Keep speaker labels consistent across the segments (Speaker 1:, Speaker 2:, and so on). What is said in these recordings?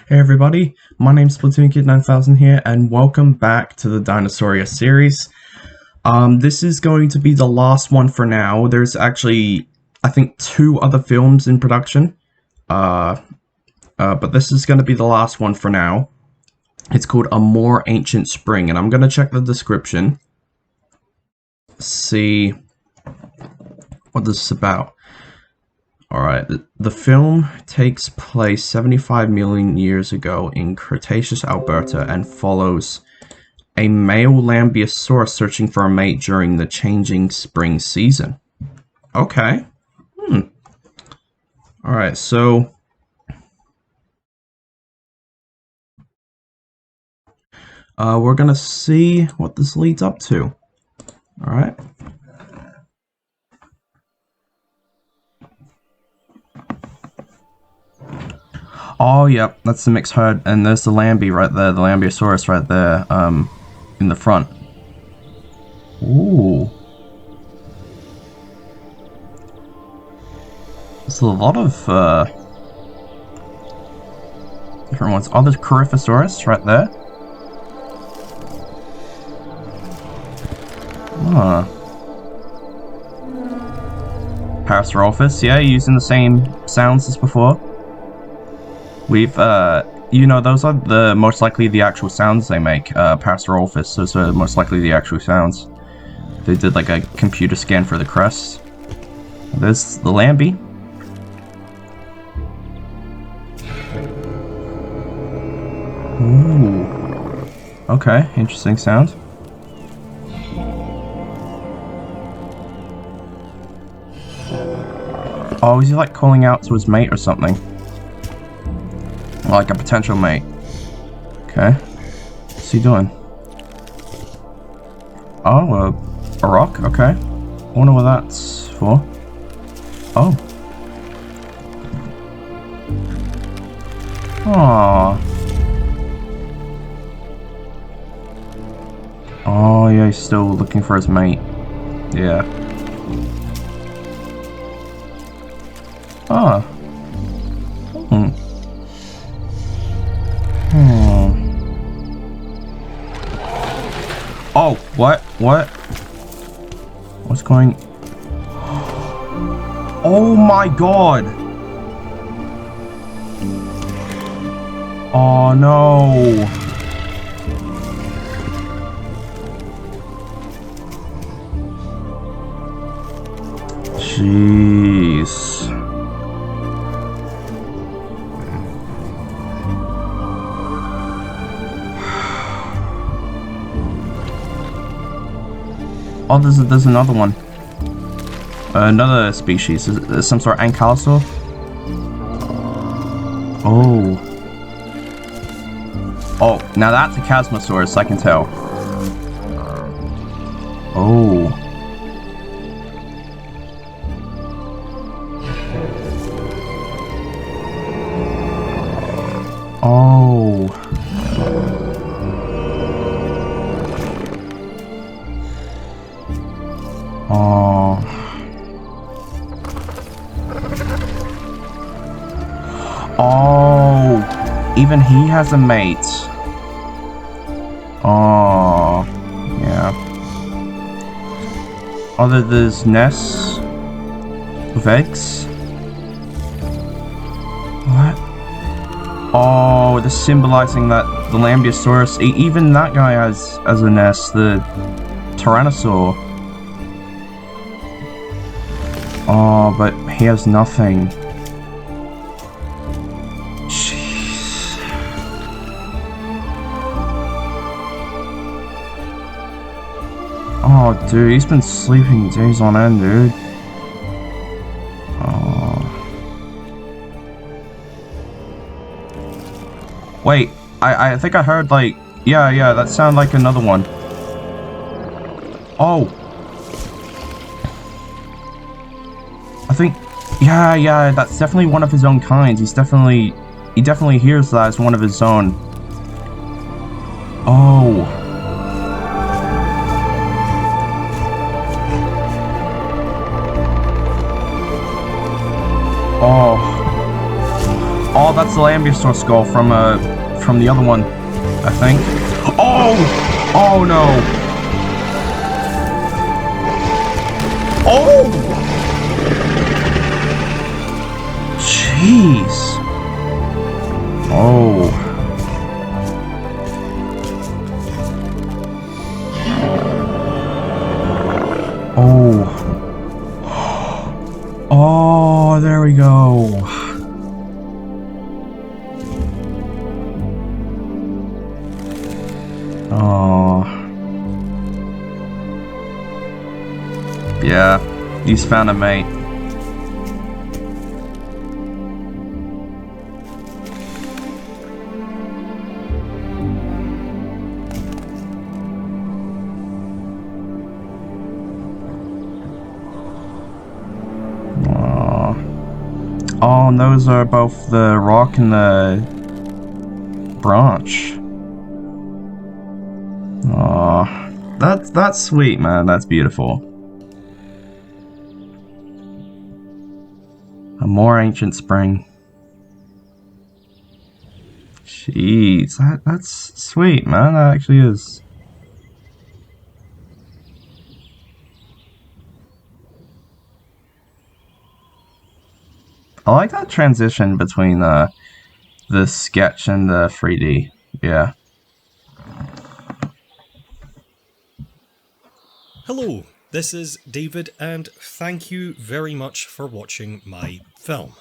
Speaker 1: Hey everybody, my name's Splatoon Kid 9000 here, and welcome back to the Dinosauria series. This is going to be the last one for now. There's actually, I think, 2 other films in production, but this is going to be the last one for now. It's called A More Ancient Spring, and I'm going to check the description, see what this is about. Alright, the film takes place 75 million years ago in Cretaceous Alberta and follows a male lambeosaurus searching for a mate during the changing spring season. Okay. Alright, so we're gonna see what this leads up to. Alright. Oh, yep, that's the mixed herd, and there's the Lambie right there, the lambeosaurus right there, in the front. Ooh. There's a lot of, different ones. Oh, there's Coryphosaurus right there. Huh. Parasaurolophus, yeah, using the same sounds as before. We've, you know, those are the most likely the actual sounds they make, Parasaurolophus, those are most likely the actual sounds. They did like a computer scan for the crests. There's the Lambie. Ooh. Okay, interesting sound. Oh, is he like calling out to his mate or something? Like a potential mate. Okay. What's he doing? Oh, a rock? Okay. I wonder what that's for. Oh. Aww. Oh, yeah, he's still looking for his mate. Yeah. Ah. Oh, what? What? What's going... Oh my god! Oh no! Jeez. Oh, there's another one. Another species. Is it some sort of ankylosaur? Oh. Oh, now that's a chasmosaurus, I can tell. Oh. Oh. Oh. Oh. Even he has a mate. Oh. Yeah. Oh, there's nests with eggs. What? Oh, they're symbolizing that the lambeosaurus, even that guy has a nest, the tyrannosaur. Oh, but he has nothing. Jeez. Oh, dude, he's been sleeping days on end, dude. Oh. Wait, I think I heard, like... Yeah, that sounded like another one. Oh. I think, yeah, that's definitely one of his own kinds. He definitely hears that as one of his own. Oh. Oh. Oh, that's that's the lambeosaurus skull from the other one, I think. Oh! Oh no! Oh! Jeez! Oh. Oh. Oh, there we go. Oh. Yeah, he's found a mate. Oh, and those are both the rock and the branch. Oh, that's sweet, man. That's beautiful. A more ancient spring. Jeez, that's sweet, man. That actually is. I like that transition between the sketch and the 3D. Yeah.
Speaker 2: Hello, this is David, and thank you very much for watching my film.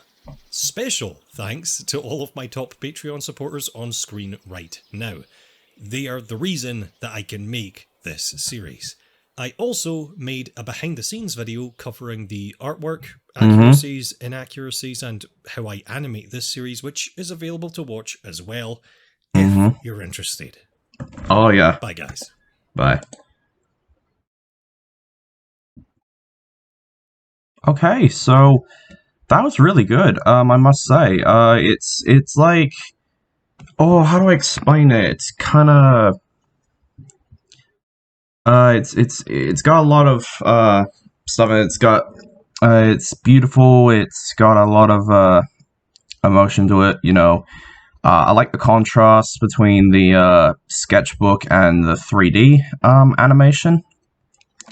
Speaker 2: Special thanks to all of my top Patreon supporters on screen right now. They are the reason that I can make this series. I also made a behind the scenes video covering the artwork, accuracies, inaccuracies, and how I animate this series, which is available to watch as well if you're interested.
Speaker 1: Oh yeah.
Speaker 2: Bye guys.
Speaker 1: Bye. Okay, so that was really good. I must say, it's like, oh, how do I explain it? It's kind of, it's got a lot of stuff. It's beautiful. It's got a lot of emotion to it. You know, I like the contrast between the sketchbook and the 3D animation.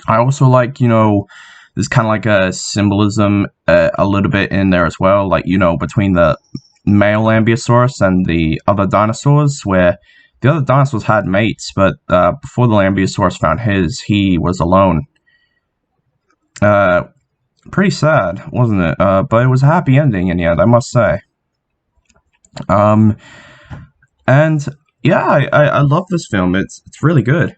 Speaker 1: I also like, you know, there's kind of like a symbolism a little bit in there as well, like, you know, between the male lambeosaurus and the other dinosaurs, where the other dinosaurs had mates, but before the lambeosaurus found his, he was alone. Pretty sad, wasn't it? But it was a happy ending in the end, I must say. And yeah, I love this film. It's really good.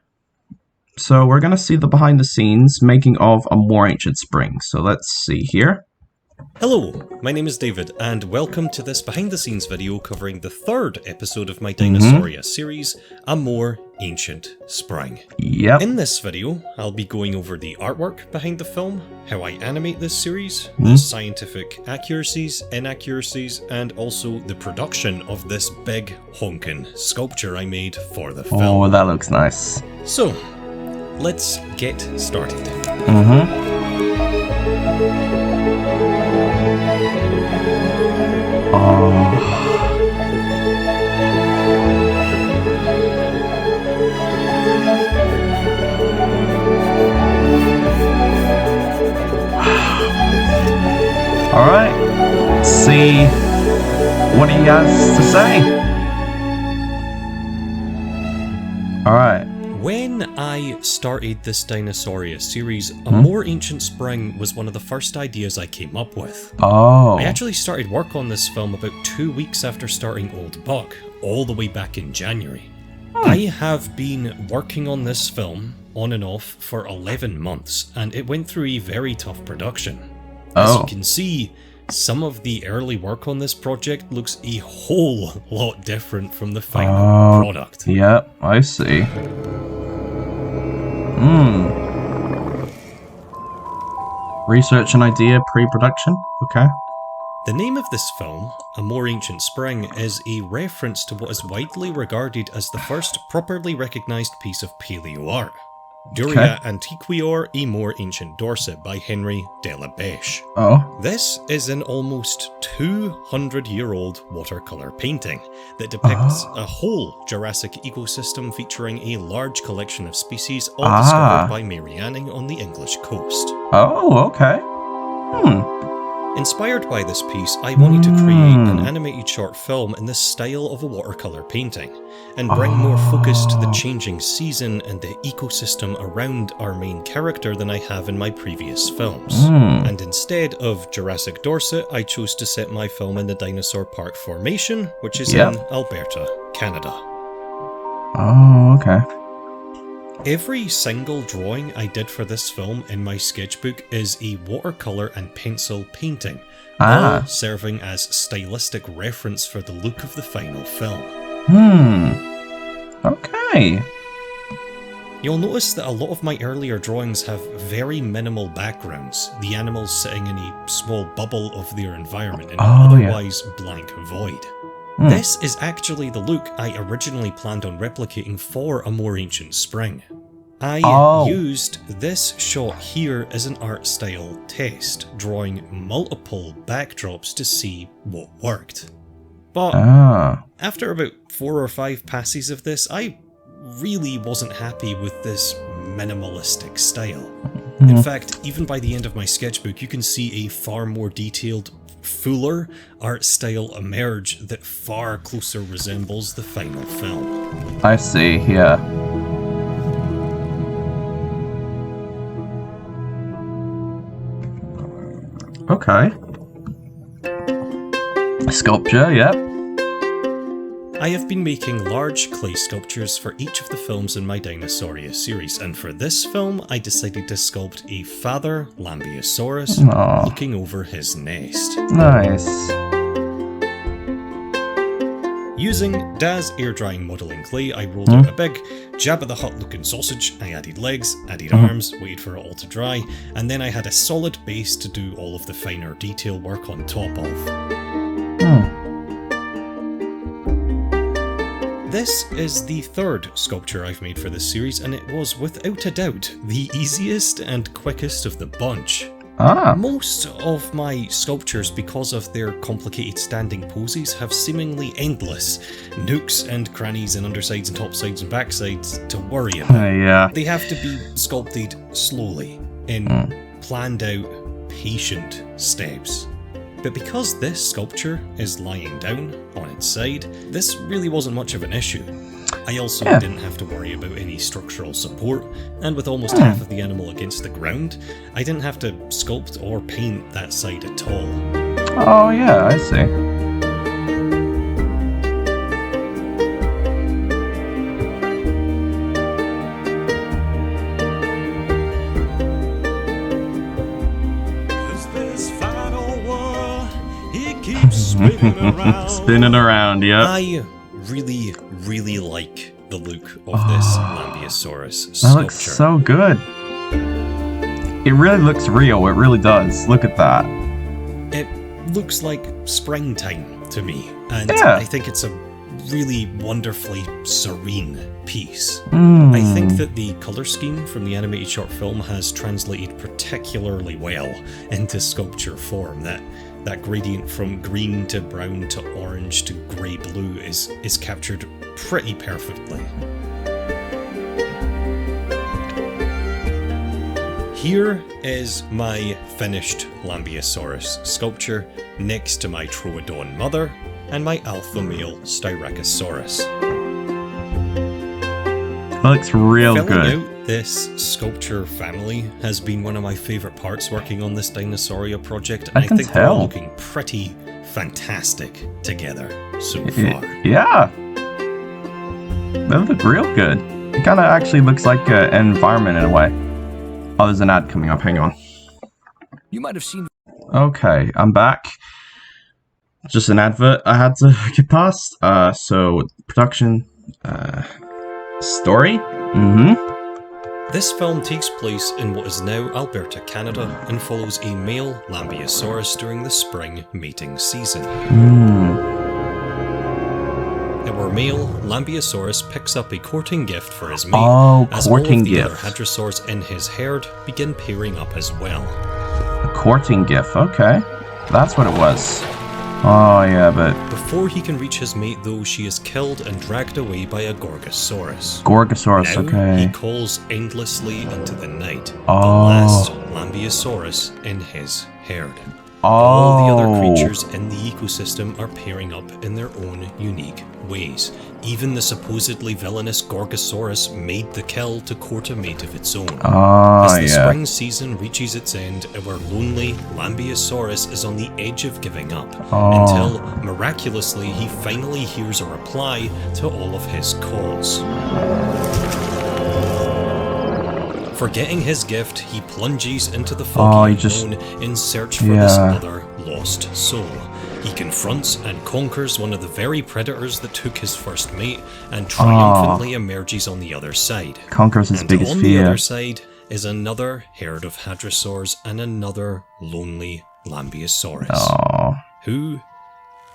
Speaker 1: So we're gonna see the behind the scenes making of A More Ancient Spring. So let's see here.
Speaker 2: Hello, my name is David, and welcome to this behind the scenes video covering the third episode of my Dinosauria series, A More Ancient Spring.
Speaker 1: Yep.
Speaker 2: In this video, I'll be going over the artwork behind the film, how I animate this series, the scientific accuracies, inaccuracies, and also the production of this big honkin' sculpture I made for the film.
Speaker 1: Oh, that looks nice.
Speaker 2: So, let's get started.
Speaker 1: Alright, let's see what he has to say. Alright.
Speaker 2: When I started this Dinosauria series, A More Ancient Spring was one of the first ideas I came up with.
Speaker 1: Oh.
Speaker 2: I actually started work on this film about 2 weeks after starting Old Buck, all the way back in January. I have been working on this film on and off for 11 months, and it went through a very tough production. As you can see, some of the early work on this project looks a whole lot different from the final product.
Speaker 1: Yep, I see. Research and idea pre-production? Okay.
Speaker 2: The name of this film, A More Ancient Spring, is a reference to what is widely regarded as the first properly recognised piece of paleo art. Duria Antiquior e More Ancient Dorset by Henry de la Beche.
Speaker 1: Oh.
Speaker 2: This is an almost 200-year-old watercolour painting that depicts a whole Jurassic ecosystem featuring a large collection of species all discovered by Marianne on the English coast.
Speaker 1: Oh, okay.
Speaker 2: Inspired by this piece, I wanted to create an animated short film in the style of a watercolour painting, and bring more focus to the changing season and the ecosystem around our main character than I have in my previous films. And instead of Jurassic Dorset, I chose to set my film in the Dinosaur Park Formation, which is in Alberta, Canada.
Speaker 1: Oh, okay.
Speaker 2: Every single drawing I did for this film in my sketchbook is a watercolour and pencil painting, all serving as stylistic reference for the look of the final film.
Speaker 1: Okay.
Speaker 2: You'll notice that a lot of my earlier drawings have very minimal backgrounds, the animals sitting in a small bubble of their environment in an otherwise blank void. This is actually the look I originally planned on replicating for A More Ancient Spring. I used this shot here as an art style test, drawing multiple backdrops to see what worked. But after about 4 or 5 passes of this, I really wasn't happy with this minimalistic style. In fact, even by the end of my sketchbook, you can see a far more detailed, fuller art style emerge that far closer resembles the final film.
Speaker 1: I see, yeah. Okay. Sculpture, yep.
Speaker 2: I have been making large clay sculptures for each of the films in my Dinosauria series, and for this film I decided to sculpt a father lambeosaurus looking over his nest.
Speaker 1: Nice.
Speaker 2: Using DAS air drying modelling clay, I rolled out a big Jabba the Hutt looking sausage. I added legs, added arms, waited for it all to dry, and then I had a solid base to do all of the finer detail work on top of. This is the third sculpture I've made for this series, and it was without a doubt the easiest and quickest of the bunch. Most of my sculptures, because of their complicated standing poses, have seemingly endless nooks and crannies and undersides and topsides and backsides to worry about. They have to be sculpted slowly, in planned out, patient steps. But because this sculpture is lying down on its side, this really wasn't much of an issue. I also didn't have to worry about any structural support, and with almost half of the animal against the ground, I didn't have to sculpt or paint that side at all.
Speaker 1: Oh yeah, I see. Spinning around, yeah.
Speaker 2: I really like the look of this lambeosaurus sculpture.
Speaker 1: That looks so good. It really looks real, it really does. Look at that.
Speaker 2: It looks like springtime to me, and I think it's a really wonderfully serene piece. I think that the colour scheme from the animated short film has translated particularly well into sculpture form. That gradient from green to brown to orange to grey-blue is captured pretty perfectly. Here is my finished lambeosaurus sculpture next to my Troodon mother and my alpha male Styracosaurus.
Speaker 1: That looks real good.
Speaker 2: Filling out this sculpture family has been one of my favourite parts working on this Dinosauria project, and I think they're all looking pretty fantastic together so far.
Speaker 1: Yeah. They look real good. It kind of actually looks like an environment in a way. Oh, there's an ad coming up. Hang on.
Speaker 3: You might have seen.
Speaker 1: Okay, I'm back. Just an advert I had to get past. So production, story.
Speaker 2: This film takes place in what is now Alberta, Canada, and follows a male lambeosaurus during the spring mating season. It our male, Lambeosaurus picks up a courting gift for his mate,
Speaker 1: Oh,
Speaker 2: as all of
Speaker 1: courting
Speaker 2: the other
Speaker 1: gift.
Speaker 2: hadrosaurs in his herd begin pairing up as well.
Speaker 1: A courting gift. Okay. That's what it was. Oh, yeah, but...
Speaker 2: Before he can reach his mate, though, she is killed and dragged away by a Gorgosaurus.
Speaker 1: Gorgosaurus,
Speaker 2: Now,
Speaker 1: okay.
Speaker 2: he calls endlessly into the night,
Speaker 1: Oh.
Speaker 2: the last Lambeosaurus in his herd. All the other creatures in the ecosystem are pairing up in their own unique ways. Even the supposedly villainous Gorgosaurus made the kill to court a mate of its own. As the spring season reaches its end, our lonely Lambeosaurus is on the edge of giving up, until, miraculously, he finally hears a reply to all of his calls. Forgetting his gift, he plunges into the foggy unknown in search for this other lost soul. He confronts and conquers one of the very predators that took his first mate, and triumphantly emerges on the other side.
Speaker 1: Conquers his biggest
Speaker 2: fear. On the other side is another herd of hadrosaurs and another lonely Lambeosaurus, who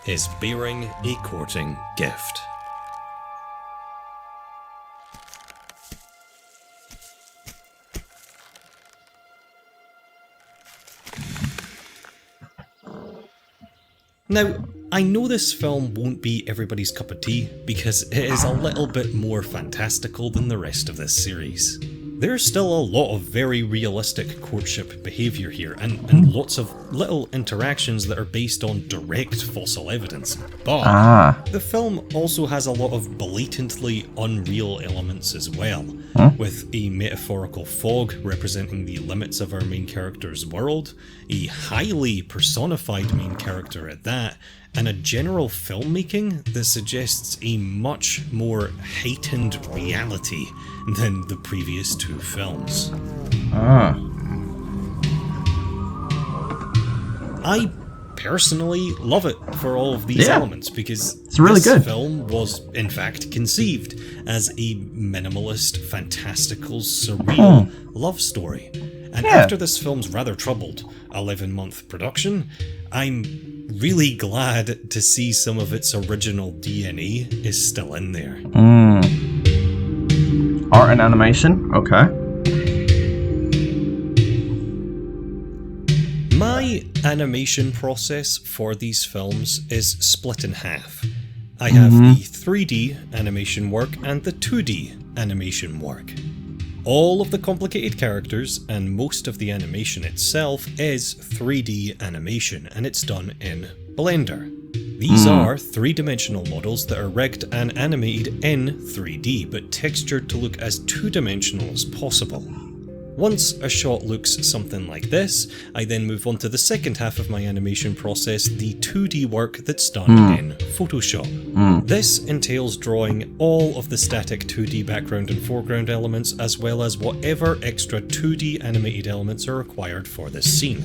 Speaker 2: is bearing a courting gift. Now, I know this film won't be everybody's cup of tea, because it is a little bit more fantastical than the rest of this series. There's still a lot of very realistic courtship behaviour here, and lots of little interactions that are based on direct fossil evidence. But the film also has a lot of blatantly unreal elements as well, with a metaphorical fog representing the limits of our main character's world, a highly personified main character at that, and a general filmmaking that suggests a much more heightened reality than the previous two films. I personally love it for all of these elements, because
Speaker 1: it's really
Speaker 2: this
Speaker 1: good.
Speaker 2: film was in fact conceived as a minimalist, fantastical, surreal love story. And after this film's rather troubled 11-month production, I'm really glad to see some of its original DNA is still in there.
Speaker 1: Art and animation? Okay.
Speaker 2: My animation process for these films is split in half. I have the 3D animation work and the 2D animation work. All of the complicated characters and most of the animation itself is 3D animation, and it's done in Blender. These are three-dimensional models that are rigged and animated in 3D, but textured to look as two-dimensional as possible. Once a shot looks something like this, I then move on to the second half of my animation process, the 2D work that's done in Photoshop. This entails drawing all of the static 2D background and foreground elements, as well as whatever extra 2D animated elements are required for this scene.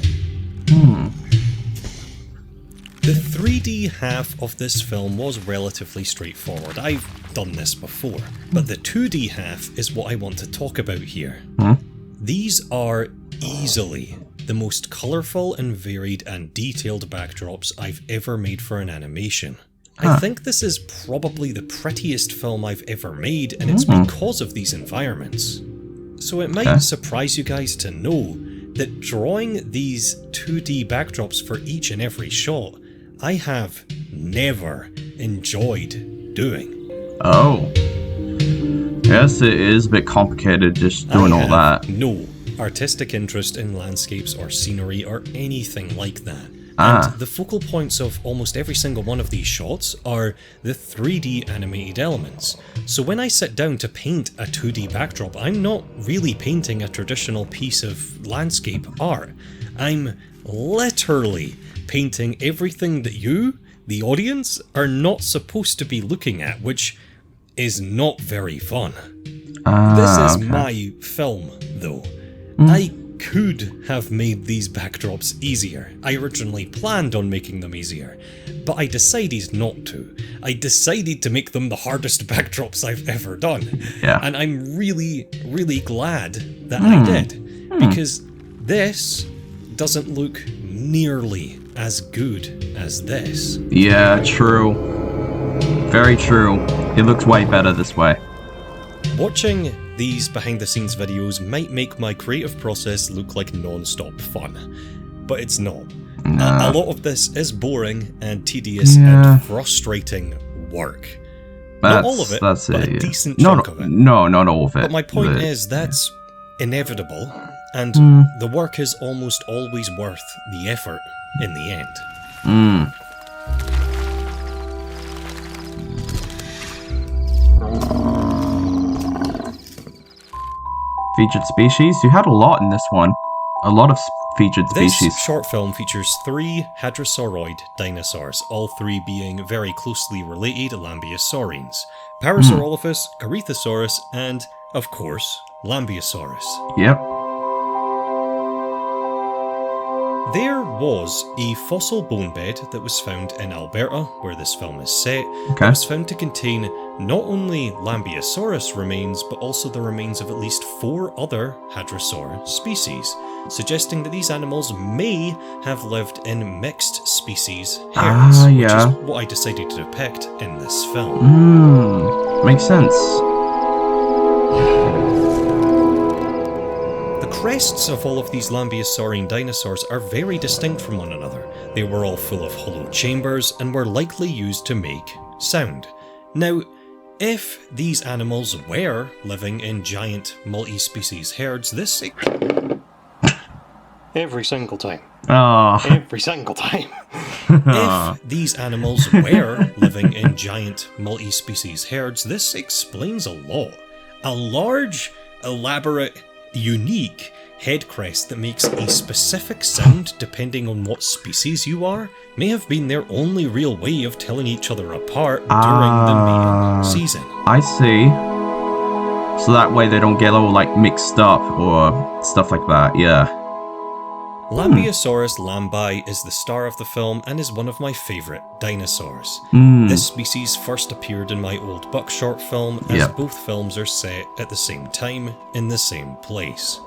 Speaker 2: The 3D half of this film was relatively straightforward. I've done this before, but the 2D half is what I want to talk about here. These are easily the most colourful and varied and detailed backdrops I've ever made for an animation. I think this is probably the prettiest film I've ever made, and it's because of these environments. So it might surprise you guys to know that drawing these 2D backdrops for each and every shot, I have never enjoyed doing.
Speaker 1: Oh. Yes, it is a bit complicated just doing all that.
Speaker 2: No artistic interest in landscapes or scenery or anything like that. And the focal points of almost every single one of these shots are the 3D animated elements. So when I sit down to paint a 2D backdrop, I'm not really painting a traditional piece of landscape art. I'm literally painting everything that you, the audience, are not supposed to be looking at, which is not very fun. This is my film, though. I could have made these backdrops easier. I originally planned on making them easier, but I decided not to. I decided to make them the hardest backdrops I've ever done. And I'm really, really glad that I did, because this doesn't look nearly as good as this.
Speaker 1: Yeah, true. Very true. It looks way better this way.
Speaker 2: Watching these behind-the-scenes videos might make my creative process look like non-stop fun, but it's not.
Speaker 1: Nah.
Speaker 2: A lot of this is boring and tedious and frustrating work. Not all of it, but a decent chunk of it.
Speaker 1: No, not all of it.
Speaker 2: But my point is, that's inevitable, and the work is almost always worth the effort in the end.
Speaker 1: Featured species? You had a lot in this one. A lot of featured species.
Speaker 2: This short film features 3 hadrosauroid dinosaurs, all 3 being very closely related lambeosaurines. Parasaurolophus, Corythosaurus, and, of course, Lambeosaurus.
Speaker 1: Yep.
Speaker 2: There was a fossil bone bed that was found in Alberta, where this film is set,
Speaker 1: Okay.
Speaker 2: that was found to contain not only Lambeosaurus remains, but also the remains of at least 4 other hadrosaur species, suggesting that these animals may have lived in mixed species herds, which is what I decided to depict in this film.
Speaker 1: Makes sense.
Speaker 2: The crests of all of these Lambeosaurine dinosaurs are very distinct from one another. They were all full of hollow chambers and were likely used to make sound. Now, if these animals were living in giant multi-species herds, this... Every single time. Every single time. If these animals were living in giant multi-species herds, this explains a lot. A large, elaborate, unique head crest that makes a specific sound depending on what species you are may have been their only real way of telling each other apart during the mating season.
Speaker 1: I see. So that way they don't get all like mixed up or stuff like that, yeah.
Speaker 2: Lambeosaurus lambi is the star of the film and is one of my favourite dinosaurs. This species first appeared in my old Buck short film, as both films are set at the same time in the same place.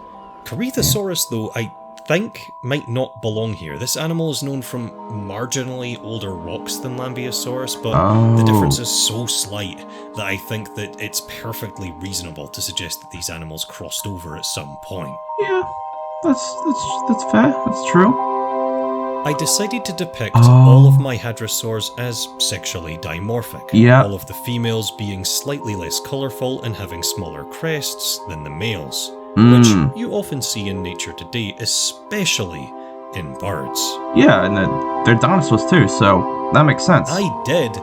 Speaker 2: Corythosaurus, though, I think might not belong here. This animal is known from marginally older rocks than Lambeosaurus, but the difference is so slight that I think that it's perfectly reasonable to suggest that these animals crossed over at some point.
Speaker 1: Yeah. That's fair. That's true.
Speaker 2: I decided to depict all of my hadrosaurs as sexually dimorphic.
Speaker 1: Yeah.
Speaker 2: All of the females being slightly less colourful and having smaller crests than the males, which you often see in nature today, especially in birds.
Speaker 1: Yeah, and they're dinosaurs too, so that makes sense.
Speaker 2: I did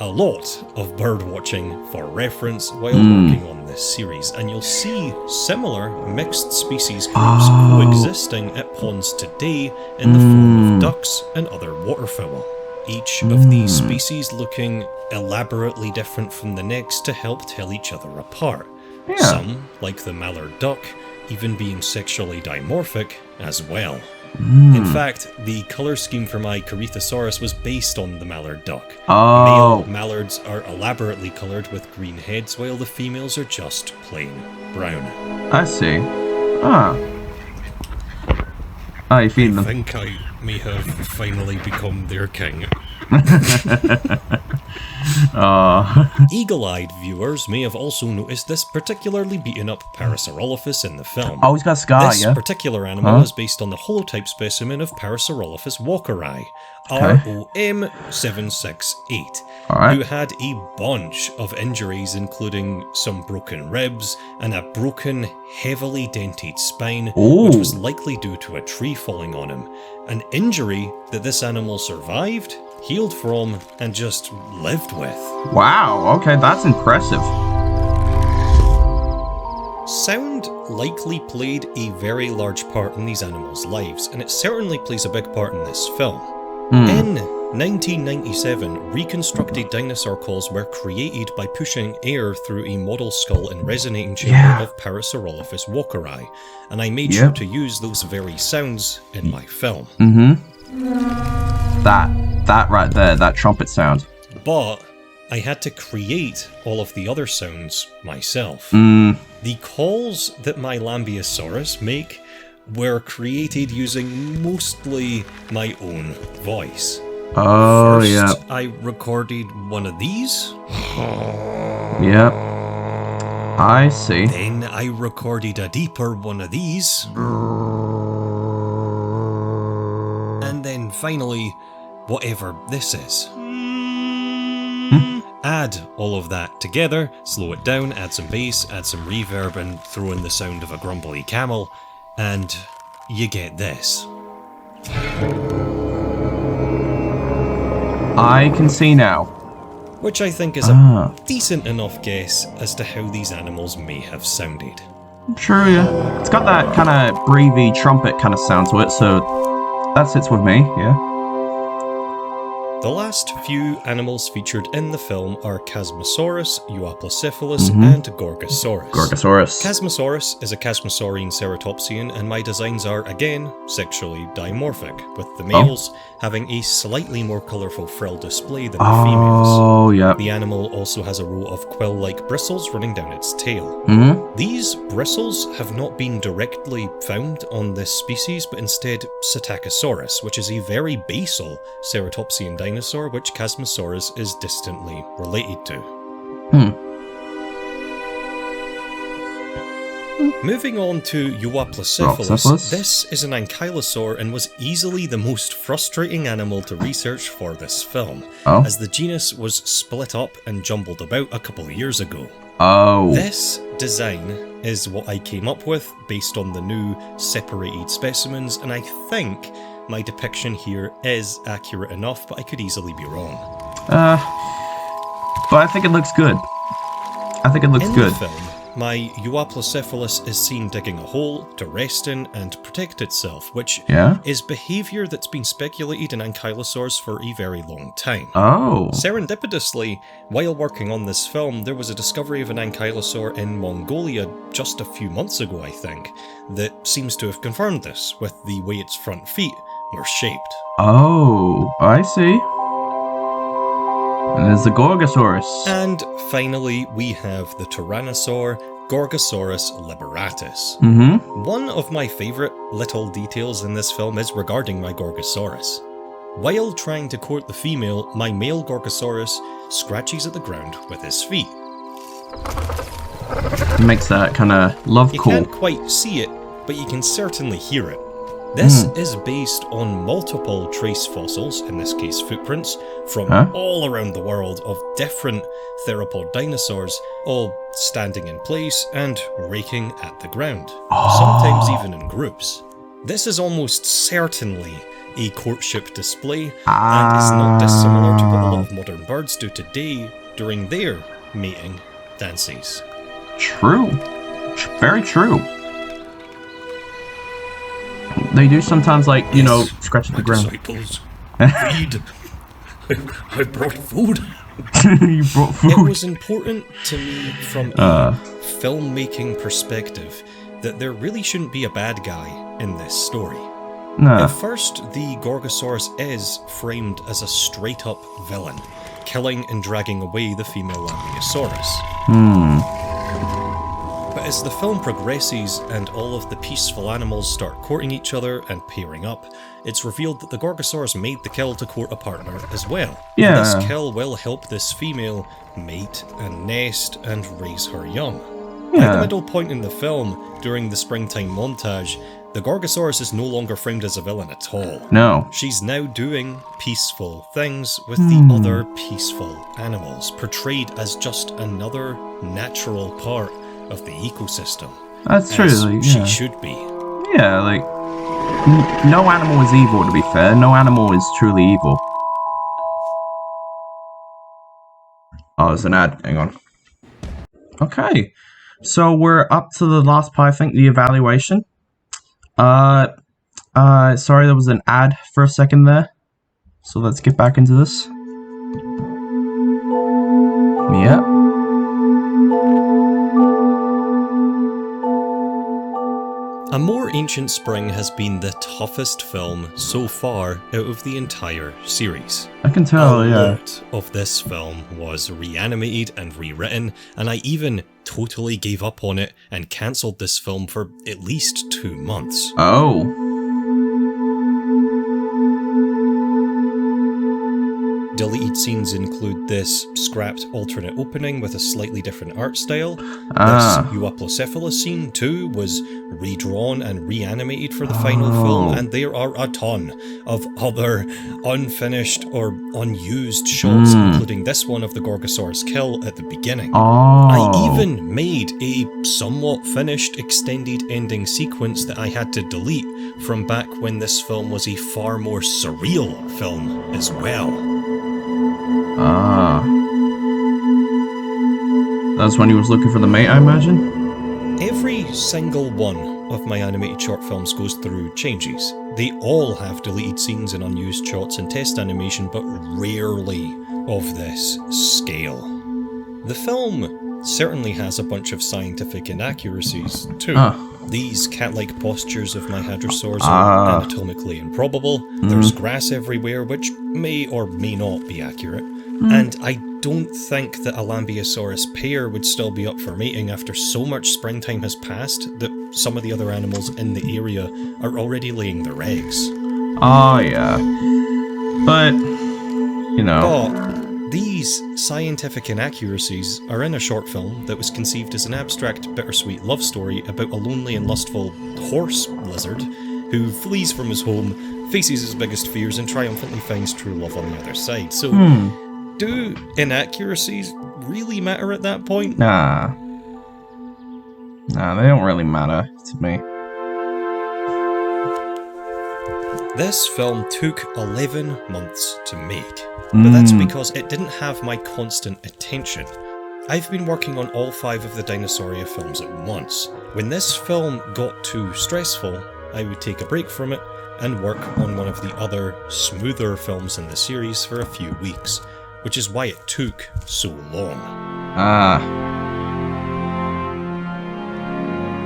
Speaker 2: a lot of bird watching for reference while working on this series, and you'll see similar mixed species groups coexisting at ponds today in the form of ducks and other waterfowl. Each of these species looking elaborately different from the next to help tell each other apart.
Speaker 1: Yeah.
Speaker 2: Some, like the mallard duck, even being sexually dimorphic as well. In fact, the colour scheme for my Corythosaurus was based on the mallard duck. Male mallards are elaborately coloured with green heads, while the females are just plain brown.
Speaker 1: I see. You feeding them?
Speaker 2: I think I may have finally become their king. Eagle-eyed viewers may have also noticed this particularly beaten-up Parasaurolophus in the film.
Speaker 1: Oh, he's got a scar,
Speaker 2: This particular animal is based on the holotype specimen of Parasaurolophus walkeri, ROM768, who had a bunch of injuries, including some broken ribs and a broken, heavily dented spine, which was likely due to a tree falling on him. An injury that this animal survived, healed from, and just lived with.
Speaker 1: Wow, okay, that's impressive.
Speaker 2: Sound likely played a very large part in these animals' lives, and it certainly plays a big part in this film. In 1997, reconstructed dinosaur calls were created by pushing air through a model skull and resonating chamber of Parasaurolophus walkeri, and I made sure to use those very sounds in my film.
Speaker 1: That right there, that trumpet sound.
Speaker 2: But I had to create all of the other sounds myself. The calls that my Lambeosaurus make were created using mostly my own voice.
Speaker 1: Oh,
Speaker 2: First,
Speaker 1: yeah.
Speaker 2: I recorded one of these.
Speaker 1: Yep. I see.
Speaker 2: Then I recorded a deeper one of these. And then finally, whatever this is. Add all of that together, slow it down, add some bass, add some reverb, and throw in the sound of a grumbly camel, and you get this.
Speaker 1: I can see now.
Speaker 2: Which I think is a decent enough guess as to how these animals may have sounded.
Speaker 1: True, yeah. It's got that kind of breathy trumpet kind of sound to it, so that sits with me, yeah.
Speaker 2: The last few animals featured in the film are Chasmosaurus, Euoplocephalus, and Gorgosaurus.
Speaker 1: Gorgosaurus.
Speaker 2: Chasmosaurus is a Chasmosaurian ceratopsian, and my designs are, again, sexually dimorphic, with the males having a slightly more colourful frill display than the females.
Speaker 1: Oh, yeah.
Speaker 2: The animal also has a row of quill-like bristles running down its tail. These bristles have not been directly found on this species, but instead Psittacosaurus, which is a very basal ceratopsian dinosaur which Chasmosaurus is distantly related to. Moving on to Euoplocephalus, this is an ankylosaur and was easily the most frustrating animal to research for this film, as the genus was split up and jumbled about a couple of years ago. This design is what I came up with based on the new separated specimens, and I think my depiction here is accurate enough, but I could easily be wrong.
Speaker 1: But I think it looks good. I think it looks good.
Speaker 2: In the film, my Euoplocephalus is seen digging a hole to rest in and protect itself, which is behaviour that's been speculated in ankylosaurs for a very long time. Serendipitously, while working on this film, there was a discovery of an ankylosaur in Mongolia just a few months ago, I think, that seems to have confirmed this, with the way its front feet were shaped.
Speaker 1: I see. And there's the Gorgosaurus.
Speaker 2: And finally, we have the Tyrannosaur, Gorgosaurus liberatus. One of my favourite little details in this film is regarding my Gorgosaurus. While trying to court the female, my male Gorgosaurus scratches at the ground with his feet.
Speaker 1: It makes that kind of love call.
Speaker 2: You can't quite see it, but you can certainly hear it. This is based on multiple trace fossils, in this case footprints, from all around the world of different theropod dinosaurs, all standing in place and raking at the ground, sometimes even in groups. This is almost certainly a courtship display, and is not dissimilar to what a lot of modern birds do today during their mating dances.
Speaker 1: True. Very true. They do sometimes, like, you know, scratch at the ground.
Speaker 3: Disciples, feed. I brought food.
Speaker 1: You brought food.
Speaker 2: It was important to me from a filmmaking perspective that there really shouldn't be a bad guy in this story. At first, the Gorgosaurus is framed as a straight-up villain, killing and dragging away the female lambeosaurus. But as the film progresses and all of the peaceful animals start courting each other and pairing up, it's revealed that the Gorgosaurus made the kill to court a partner as well.
Speaker 1: Yeah.
Speaker 2: This kill will help this female mate and nest and raise her young. At the middle point in the film, during the springtime montage, the Gorgosaurus is no longer framed as a villain at all.
Speaker 1: No.
Speaker 2: She's now doing peaceful things with the other peaceful animals, portrayed as just another natural part of the ecosystem.
Speaker 1: That's true. Like,
Speaker 2: she should be.
Speaker 1: Yeah, like, no animal is evil, to be fair. No animal is truly evil. Oh, there's an ad. Hang on. Okay. So we're up to the last part, I think, the evaluation. Sorry, there was an ad for a second there. So let's get back into this. Yeah.
Speaker 2: A More Ancient Spring has been the toughest film so far out of the entire series.
Speaker 1: I can tell,
Speaker 2: A lot of this film was reanimated and rewritten, and I even totally gave up on it and cancelled this film for at least 2 months. Deleted scenes include this scrapped alternate opening with a slightly different art style.
Speaker 1: Ah.
Speaker 2: This Euoplocephalus scene too was redrawn and reanimated for the final film, and there are a ton of other unfinished or unused shots, including this one of the Gorgosaurus kill at the beginning. I even made a somewhat finished extended ending sequence that I had to delete from back when this film was a far more surreal film as well.
Speaker 1: That's when he was looking for the mate, I imagine?
Speaker 2: Every single one of my animated short films goes through changes. They all have deleted scenes and unused shots and test animation, but rarely of this scale. The film certainly has a bunch of scientific inaccuracies too. These cat-like postures of my hadrosaurs are anatomically improbable. There's grass everywhere, which may or may not be accurate. And I don't think that a lambeosaurus pair would still be up for mating after so much springtime has passed that some of the other animals in the area are already laying their eggs.
Speaker 1: Oh, yeah. But, you know.
Speaker 2: But these scientific inaccuracies are in a short film that was conceived as an abstract, bittersweet love story about a lonely and lustful horse lizard who flees from his home, faces his biggest fears, and triumphantly finds true love on the other side. So, do inaccuracies really matter at that point?
Speaker 1: Nah, they don't really matter to me.
Speaker 2: This film took 11 months to make, but that's because it didn't have my constant attention. I've been working on all 5 of the Dinosauria films at once. When this film got too stressful, I would take a break from it and work on one of the other, smoother films in the series for a few weeks, which is why it took so long.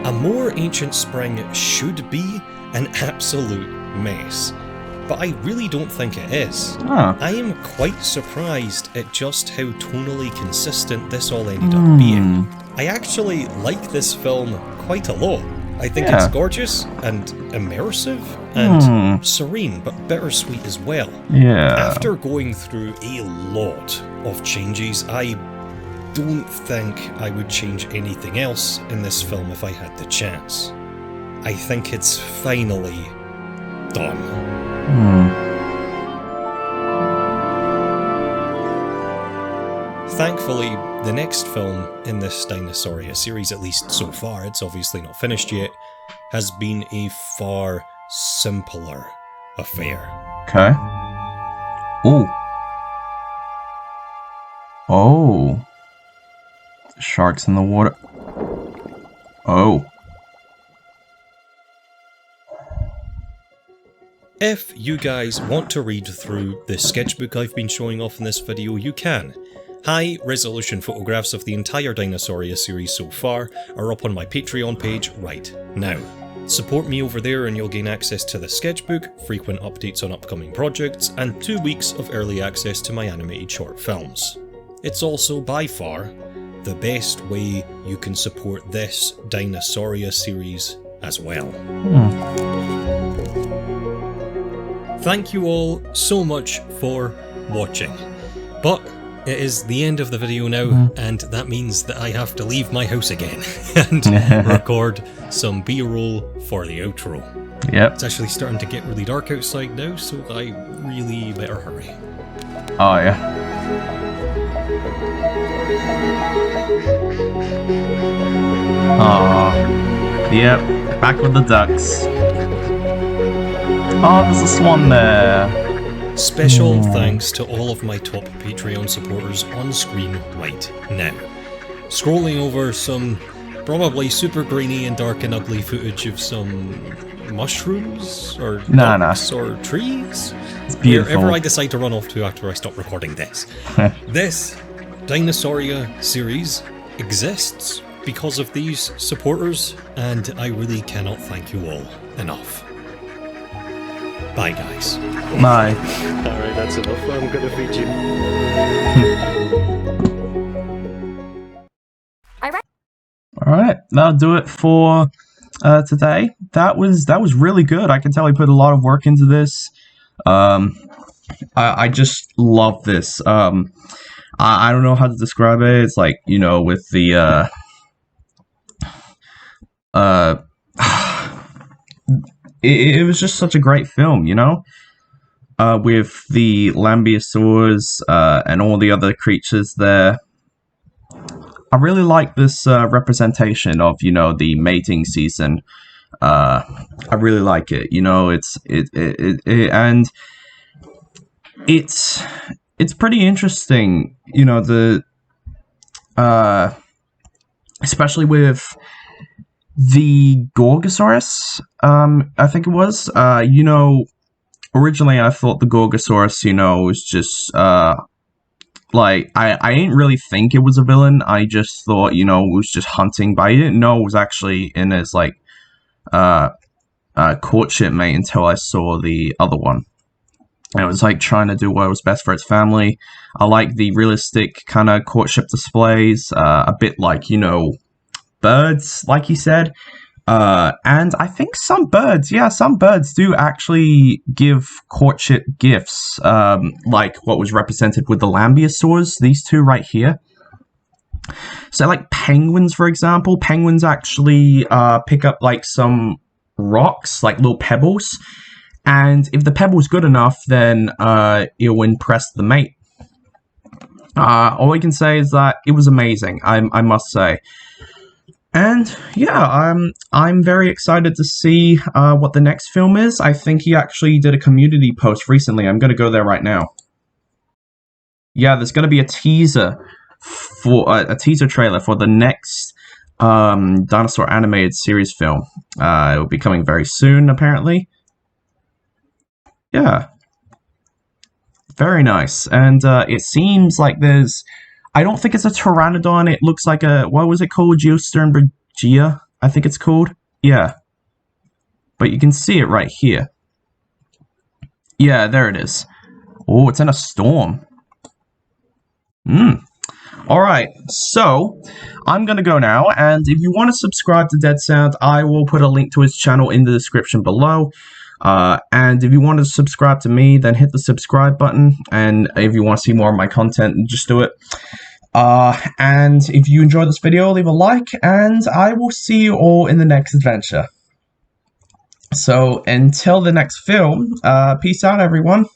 Speaker 2: A More Ancient Spring should be an absolute mess, but I really don't think it is. I am quite surprised at just how tonally consistent this all ended up being. I actually like this film quite a lot. I think it's gorgeous and immersive and serene, but bittersweet as well. After going through a lot of changes, I don't think I would change anything else in this film if I had the chance. I think it's finally done. Thankfully, the next film in this Dinosauria series, at least so far, it's obviously not finished yet, has been a far simpler affair.
Speaker 1: Okay. Oh. The sharks in the water. Oh.
Speaker 2: If you guys want to read through the sketchbook I've been showing off in this video, you can. High-resolution photographs of the entire Dinosauria series so far are up on my Patreon page right now. Support me over there and you'll gain access to the sketchbook, frequent updates on upcoming projects, and 2 weeks of early access to my animated short films. It's also by far the best way you can support this Dinosauria series as well. Thank you all so much for watching. But it is the end of the video now, and that means that I have to leave my house again and record some B-roll for the outro.
Speaker 1: Yep.
Speaker 2: It's actually starting to get really dark outside now, so I really better hurry.
Speaker 1: Oh, yeah. Oh, yep. Back with the ducks. Oh, there's a swan there.
Speaker 2: Special thanks to all of my top Patreon supporters on screen right now. Scrolling over some probably super grainy and dark and ugly footage of some mushrooms or ducks or trees.
Speaker 1: It's beautiful.
Speaker 2: Wherever I decide to run off to after I stop recording this. This Dinosauria series exists because of these supporters, and I really cannot thank you all enough. Bye, guys.
Speaker 1: Bye.
Speaker 4: Alright, that's enough. I'm gonna feed you.
Speaker 1: Alright, that'll do it for today. That was really good. I can tell he put a lot of work into this. I just love this. I don't know how to describe it. It's like, you know, with the uh it was just such a great film, you know? With the lambeosaurus and all the other creatures there. I really like this representation of, you know, the mating season. I really like it. You know, and it's pretty interesting. You know, the especially with the Gorgosaurus. I think it was. You know, originally I thought the Gorgosaurus, you know, was just like I didn't really think it was a villain. I just thought, you know, it was just hunting, but I didn't know it was actually in his like courtship mate until I saw the other one. And it was like trying to do what was best for its family. I like the realistic kind of courtship displays, a bit like, you know, birds, like you said. And I think some birds do actually give courtship gifts, like what was represented with the lambeosaurs, these two right here. So like penguins, for example, penguins actually pick up like some rocks, like little pebbles, and if the pebble's good enough, then it'll impress the mate. All I can say is that it was amazing, I must say. And yeah, I'm very excited to see what the next film is. I think he actually did a community post recently. I'm going to go there right now. Yeah, there's going to be a teaser for a teaser trailer for the next dinosaur animated series film. It will be coming very soon, apparently. Yeah, very nice. And it seems like there's. I don't think it's a pteranodon. It looks like a, what was it called? Geosternbergia, I think it's called. Yeah. But you can see it right here. Yeah, there it is. Oh, it's in a storm. Alright, so I'm gonna go now, and if you want to subscribe to Dead Sound, I will put a link to his channel in the description below. And if you want to subscribe to me, then hit the subscribe button, and if you want to see more of my content, just do it. And if you enjoyed this video, leave a like, and I will see you all in the next adventure. So, until the next film, peace out, everyone.